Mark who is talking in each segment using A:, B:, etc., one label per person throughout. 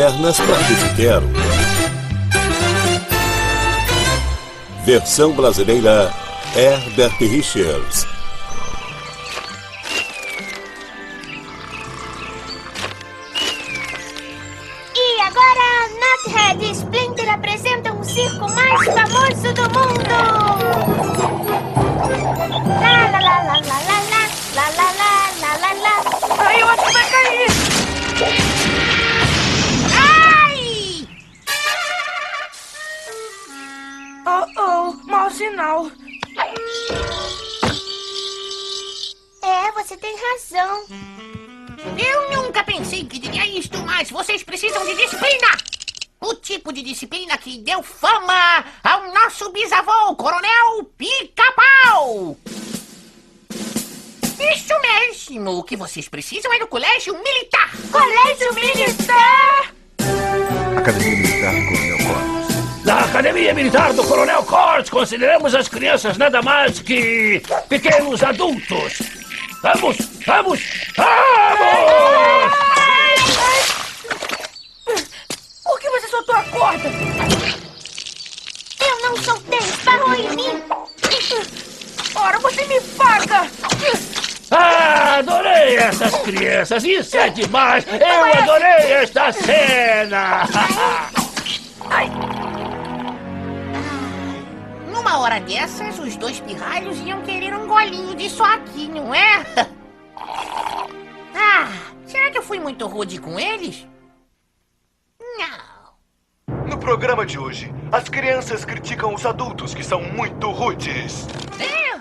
A: pernas para que quero. Versão brasileira Herbert Richards.
B: E agora, Nuthead e Splinter apresentam o circo mais famoso do mundo! Lá, lá, lá, lá, lá, lá, lá, lá, lá, lá, lá, lá.
C: Ai, eu acho que vai cair!
B: Ai!
C: Mau sinal.
B: É, você tem razão.
D: Eu nunca pensei que diria isto, mas vocês precisam de disciplina! O tipo de disciplina que deu fama ao nosso bisavô, Coronel Pica-Pau! Isso mesmo! O que vocês precisam é do Colégio Militar!
B: Colégio Militar!
E: Academia Militar do Coronel Cortes.
F: Na Academia Militar do Coronel Cortes, consideramos as crianças nada mais que pequenos adultos. Vamos, vamos, vamos!
C: Por que você soltou a corda?
B: Eu não soltei, esbarrou em mim.
C: Ora, você me paga!
F: Ah, adorei essas crianças, isso é demais! Eu adorei esta cena!
D: Numa hora dessas, os dois pirralhos iam querer um golinho disso aqui, não é? Ah, será que eu fui muito rude com eles? Não.
G: No programa de hoje, as crianças criticam os adultos que são muito rudes.
D: É?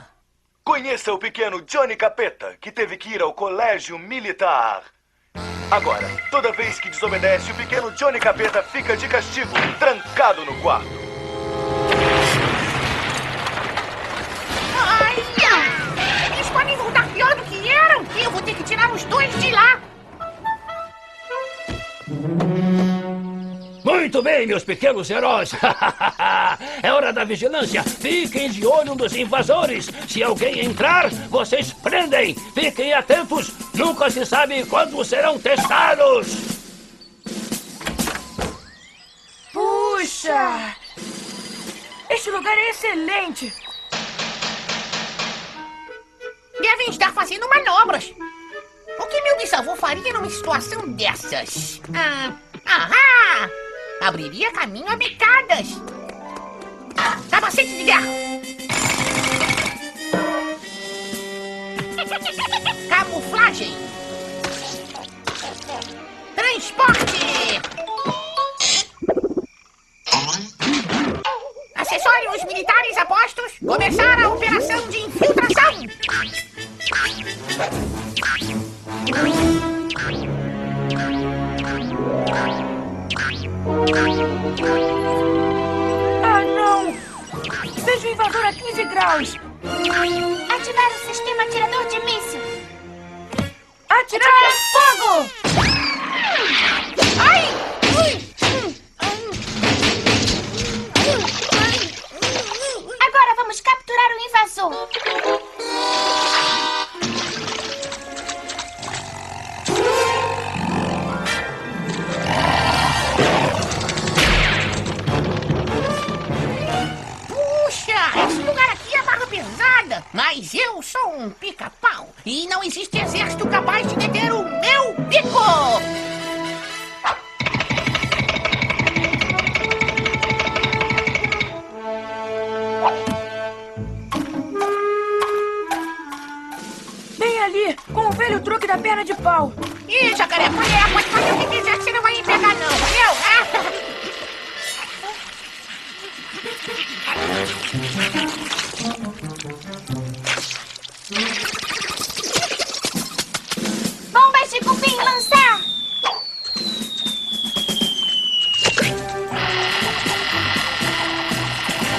G: Conheça o pequeno Johnny Capeta, que teve que ir ao colégio militar. Agora, toda vez que desobedece, o pequeno Johnny Capeta fica de castigo, trancado no quarto.
D: Ai, eles podem voltar pior do que eram. Eu vou ter que tirar os dois de lá.
F: Muito bem, meus pequenos heróis. É hora da vigilância. Fiquem de olho nos invasores. Se alguém entrar, vocês prendem. Fiquem atentos. Nunca se sabe quando serão testados.
C: Puxa! Este lugar é excelente!
D: Devem estar fazendo manobras. O que meu bisavô faria numa situação dessas? Ahá! Abriria caminho a bicadas. Capacete de guerra. Camuflagem. Transporte. Acessórios militares a postos. Começar a operação de infiltração.
C: Ah, não! Vejo o invasor a 15 graus!
B: Ativar o sistema atirador de míssil.
C: Atirar fogo!
D: Ai!
B: Agora vamos capturar o invasor.
D: Puxa, esse lugar aqui é barra pesada. Mas eu sou um pica-pau e não existe exército capaz de deter o meu bico.
C: Bem ali, com o velho truque da perna de pau!
D: Ih, jacaré, mulher, pode fazer o que quiser que você não vai me pegar não, viu?
B: Bombas de cupim lançar.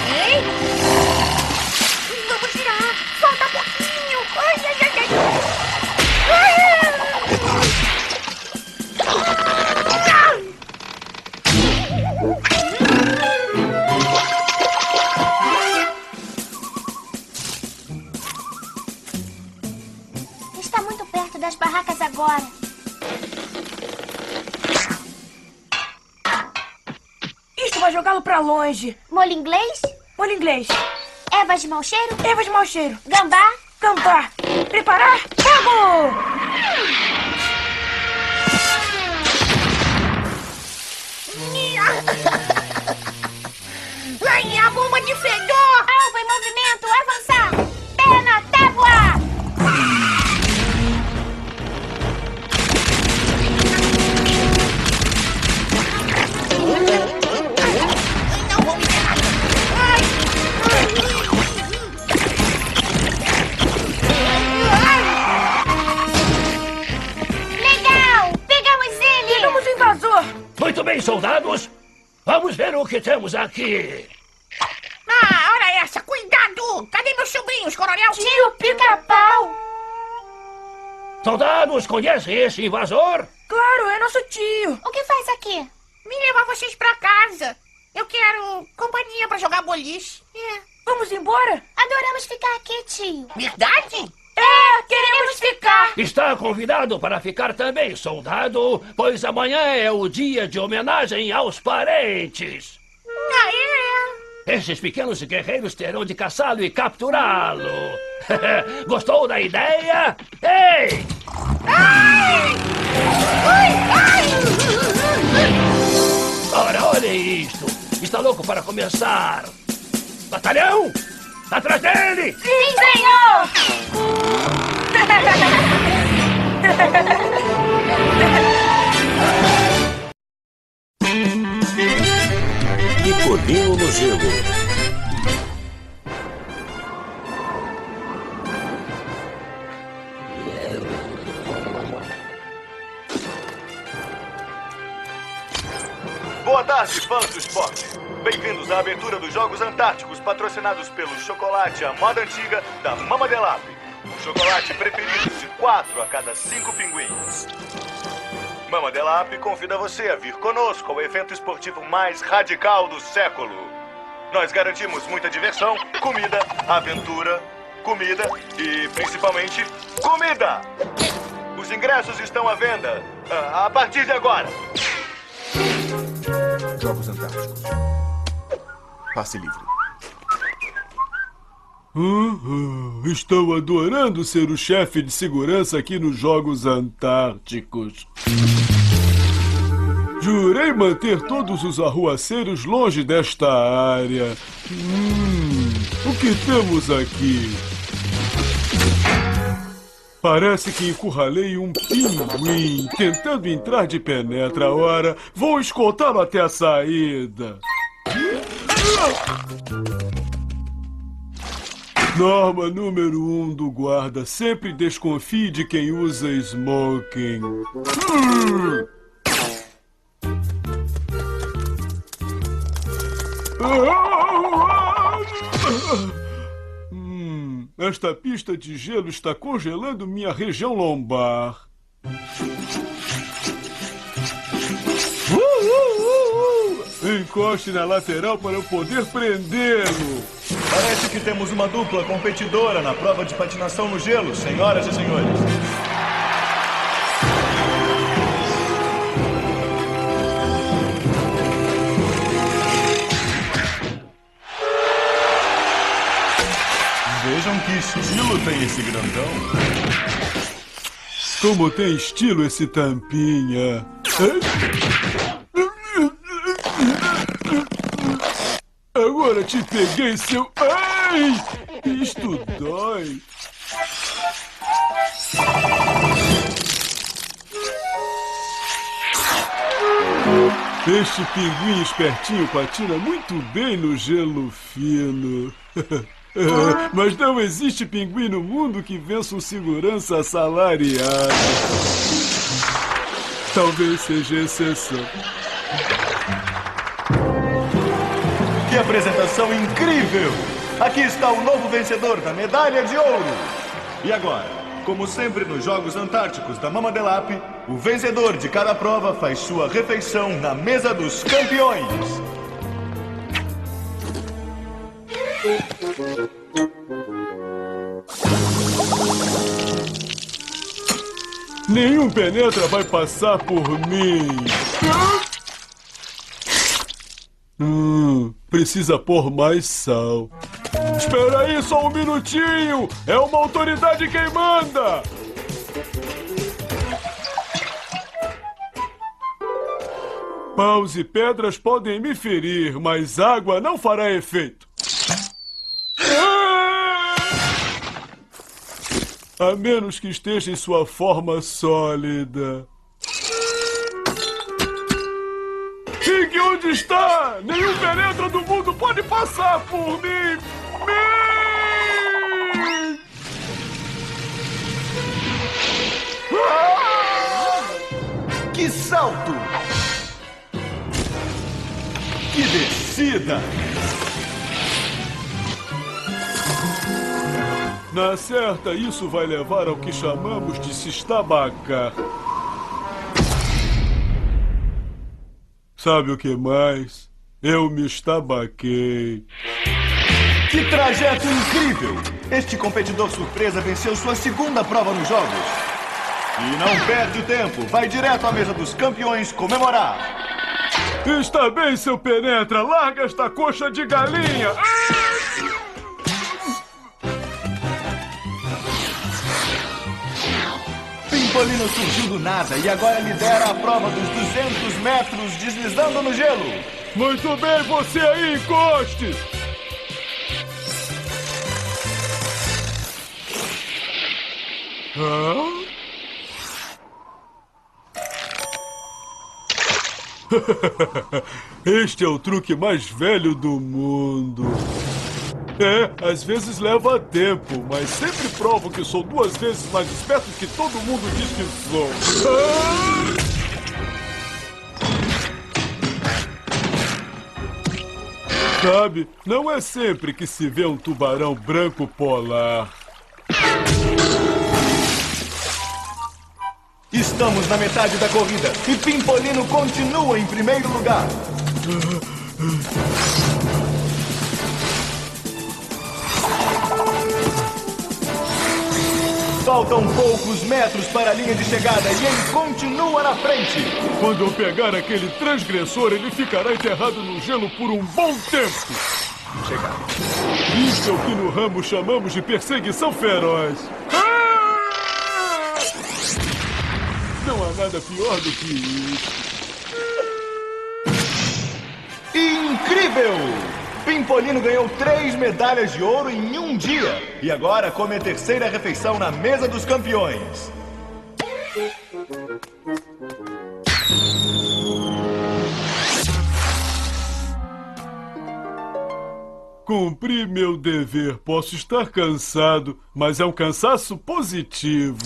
D: Ei? Vamos tirar, falta pouquinho. Ai, ai, ai, ai.
B: Está muito perto das barracas agora.
C: tentar jogá-lo pra longe.
B: Molho inglês?
C: Molho inglês.
B: Ervas de mau cheiro?
C: Erva de mau cheiro.
B: Gambá?
C: Gambá. Preparar? Fogo!
D: Ai, a bomba de fedor!
B: Alvo em movimento, avançar! Perna, tábua!
D: Não vou me ferrar! Ai!
B: Legal! Pegamos ele!
C: Pegamos o invasor.
F: Muito bem, soldados. Vamos ver o que temos aqui.
D: Ah, olha essa! Cuidado! Cadê meus sobrinhos, coronel?
B: Tio Pica-Pau!
F: Soldados, conhecem esse invasor?
C: Claro, é nosso tio.
B: O que faz aqui?
D: Me levar vocês pra casa. Eu quero companhia pra jogar boliche.
C: Vamos embora?
B: Adoramos ficar aqui, tio.
D: Verdade?
C: É, queremos ficar.
F: Está convidado para ficar também, soldado, pois amanhã é o dia de homenagem aos parentes. Esses pequenos guerreiros terão de caçá-lo e capturá-lo. Gostou da ideia? Ei!
D: Ai! Ai! Ai!
F: Ora, olha isto. Está louco para começar. Batalhão! Atrás dele!
B: Sim, senhor!
A: Nicolinho no gelo.
G: Boa tarde, fãs do esporte. Bem-vindos à abertura dos Jogos Antárticos, patrocinados pelo chocolate à moda antiga da Mama Delap. O chocolate preferido de 4 a cada 5 pinguins. Mama Delap convida você a vir conosco ao evento esportivo mais radical do século. Nós garantimos muita diversão, comida, aventura, comida e, principalmente, comida! Os ingressos estão à venda a partir de agora.
E: Jogos Antárticos. Passe livre.
H: Estou adorando ser o chefe de segurança aqui nos Jogos Antárticos. Jurei manter todos os arruaceiros longe desta área. O que temos aqui? Parece que encurralei um pinguim tentando entrar de penetra. Ora, vou escoltá-lo até a saída. Norma número 1 do guarda. Sempre desconfie de quem usa smoking. Esta pista de gelo está congelando minha região lombar. Encoste na lateral para eu poder prendê-lo.
G: Parece que temos uma dupla competidora na prova de patinação no gelo, senhoras e senhores. Vejam que estilo tem esse grandão.
H: Como tem estilo esse tampinha. Agora te peguei, seu... Ai! Isto dói. Este pinguim espertinho patina muito bem no gelo fino. Mas não existe pinguim no mundo que vença um segurança assalariado. Talvez seja exceção.
G: Que apresentação incrível! Aqui está o novo vencedor da medalha de ouro. E agora, como sempre nos Jogos Antárticos da Mama Delap, o vencedor de cada prova faz sua refeição na mesa dos campeões.
H: Nenhum penetra vai passar por mim. Precisa pôr mais sal. Espera aí só um minutinho! É uma autoridade quem manda! Paus e pedras podem me ferir, mas água não fará efeito. A menos que esteja em sua forma sólida. Fique onde está! Nenhum penetra do mundo pode passar por mim!
G: Que salto! Que descida!
H: Na certa, isso vai levar ao que chamamos de se estabacar. Sabe o que mais? Eu me estabaquei.
G: Que trajeto incrível! Este competidor surpresa venceu sua segunda prova nos jogos. E não perde tempo, vai direto à mesa dos campeões comemorar.
H: Está bem, seu penetra, larga esta coxa de galinha!
G: Pimpolino surgiu do nada e agora lidera a prova dos 200 metros deslizando no gelo.
H: Muito bem, você aí, encoste! Este é o truque mais velho do mundo. Às vezes leva tempo, mas sempre provo que sou 2 vezes mais esperto que todo mundo diz que sou. Sabe, não é sempre que se vê um tubarão branco polar.
G: Estamos na metade da corrida e Pimpolino continua em primeiro lugar. Faltam poucos metros para a linha de chegada e ele continua na frente.
H: Quando eu pegar aquele transgressor, ele ficará enterrado no gelo por um bom tempo. Isso é o que no ramo chamamos de perseguição feroz. Não há nada pior do que isso.
G: Incrível! Pimpolino ganhou 3 medalhas de ouro em um dia. E agora come a terceira refeição na mesa dos campeões.
H: Cumpri meu dever. Posso estar cansado, mas é um cansaço positivo.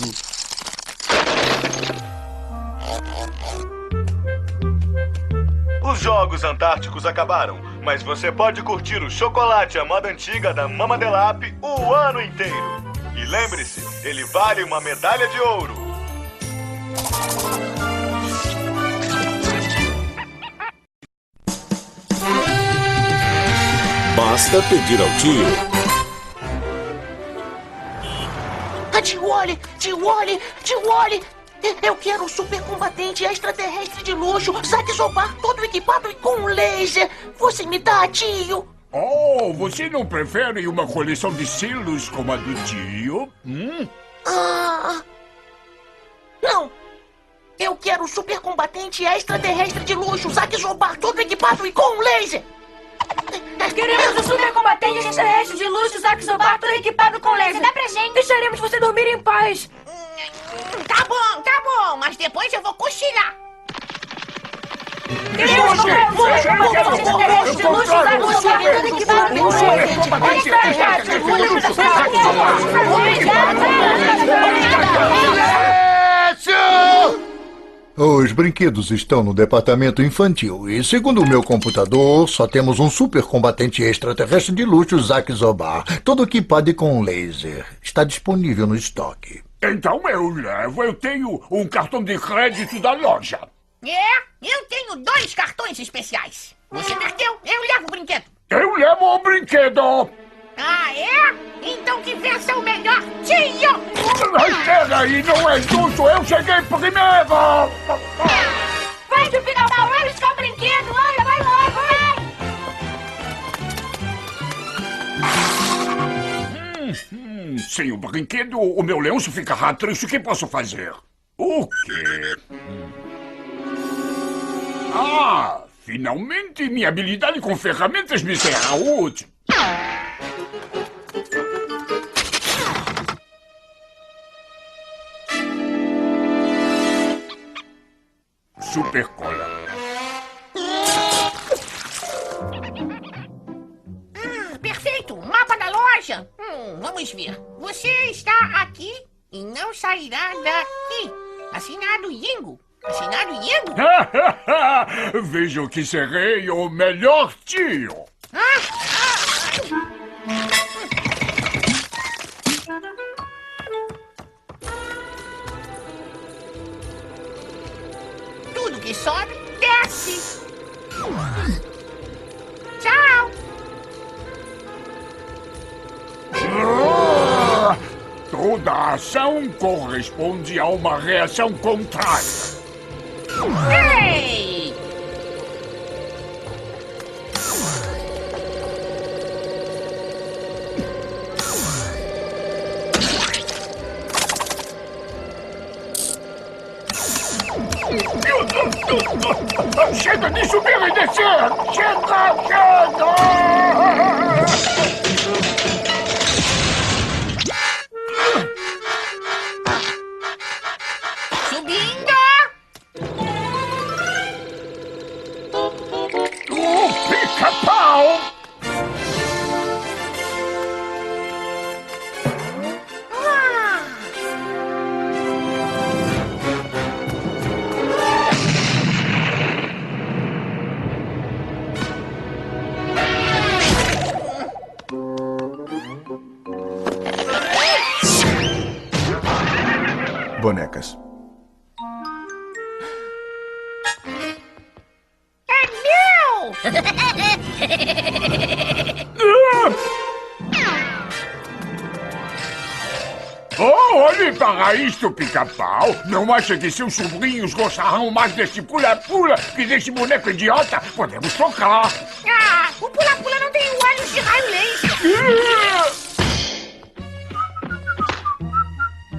G: Os Jogos Antárticos acabaram, mas você pode curtir o chocolate à moda antiga da Mama Delap o ano inteiro. E lembre-se, ele vale uma medalha de ouro.
A: Basta pedir ao tio.
D: Tiwali! Eu quero um super combatente extraterrestre de luxo, Zack Zobar, todo equipado e com laser. Você me dá, tio?
I: Oh, você não prefere uma coleção de selos como a do tio?
D: Não. Eu quero um super combatente extraterrestre de luxo, Zack Zobar, todo equipado e com laser.
C: Queremos um super combatente extraterrestre de luxo, Zack Zobar, todo equipado com laser. Dá pra gente. Deixaremos você dormir em paz.
D: Tá bom, mas depois eu vou cochilar.
C: Queremos um super combatente extraterrestre de luxo, Zack Zobar, todo equipado com laser.
J: Os brinquedos estão no departamento infantil e, segundo o meu computador, só temos um super combatente extraterrestre de luxo, Zack Zobar, todo equipado e com laser. Está disponível no estoque.
I: Então eu levo. Eu tenho um cartão de crédito da loja.
D: Eu tenho 2 cartões especiais. Você perdeu, eu levo o brinquedo.
I: Eu levo o brinquedo.
D: Ah, é? Então que vença o melhor tio!
I: Chega aí, não é justo! Eu cheguei primeiro!
C: Vai, Pica-Pau, vai buscar o brinquedo! Vai lá, vai!
I: Sem o brinquedo, o meu Leôncio ficará triste. O que posso fazer? O quê? Ah, finalmente minha habilidade com ferramentas me será útil. Super cola.
D: Perfeito! Mapa da loja! Vamos ver. Você está aqui e não sairá daqui. Assinado Yingo. Assinado Yingo?
I: Vejo que serei o melhor tio.
D: Tudo que sobe, desce. Tchau.
I: Toda ação corresponde a uma reação contrária.
D: Ei!
I: Chega de subir e descer! Chega!
D: Subindo!
I: O pica-pau!
E: Bonecas.
D: É meu!
I: Oh, olhe para isto, pica-pau! Não acha que seus sobrinhos gostarão mais deste pula-pula que deste boneco idiota? Podemos trocar!
D: O pula-pula não tem olhos de raio laser!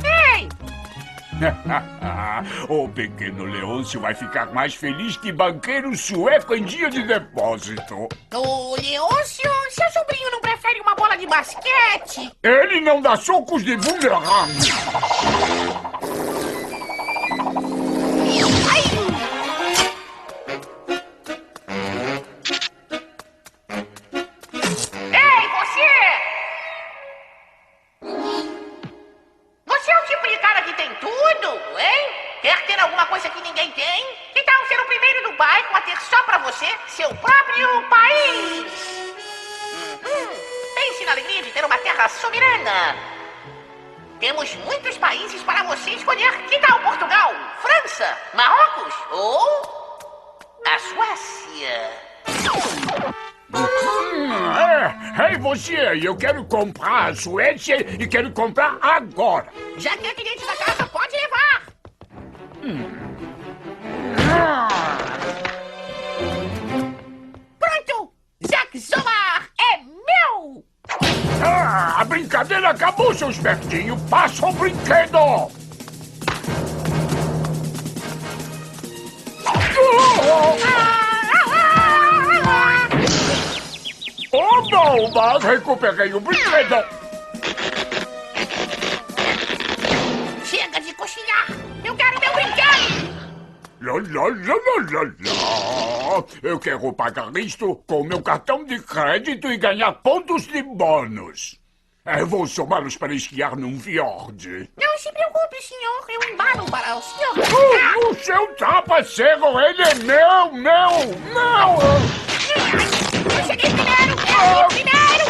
D: Ei!
I: O pequeno Leôncio vai ficar mais feliz que banqueiro sueco em dia de depósito.
D: Ô, Leôncio, seu sobrinho não prefere uma bola de basquete?
I: Ele não dá socos de boomerang.
D: Ei, você! Você é o tipo de cara que tem tudo, hein? Quer ter alguma coisa que ninguém tem? Que tal ser o primeiro do bairro a ter só pra você seu próprio país? Pense na alegria de ter uma terra soberana. Temos muitos países para você escolher. Que tal Portugal, França, Marrocos ou a Suécia?
I: Ei, você! Eu quero comprar a Suécia e quero comprar agora.
D: Já que é cliente da casa, pode levar. Pronto! Zack Zobar é meu!
I: A brincadeira acabou, seu espertinho. Passa o brinquedo! Oba! Recuperei o brinquedo!
D: Chega de coxinhar! Eu quero meu brinquedo!
I: Eu quero pagar isto com meu cartão de crédito e ganhar pontos de bônus. Eu vou somá-los para esquiar num fiord.
D: Não se preocupe, senhor. Eu embalo para o senhor.
I: O seu trapaceiro, ele é meu!
D: Eu cheguei primeiro! Eu cheguei primeiro!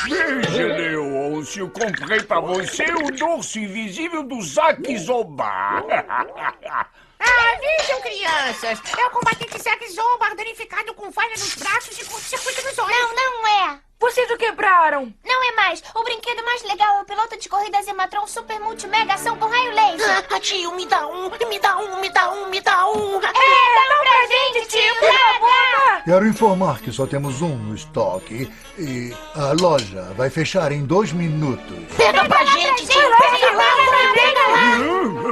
I: Veja, Leôncio, comprei para você o dorso invisível do Zack Zobar.
D: Vejam, crianças. É o combatente Zack Zobar danificado com falha nos braços e curto-circuito nos olhos.
B: Não é.
C: Vocês o quebraram.
B: Não é mais. O brinquedo mais legal é o piloto de corridas Ematron Super Multimega Ação com raio laser.
D: Tio, me dá um.
B: Dá pra gente, tio, por favor.
J: Quero informar que só temos um no estoque e a loja vai fechar em 2 minutos.
C: Pega pra gente, tio! Pega lá!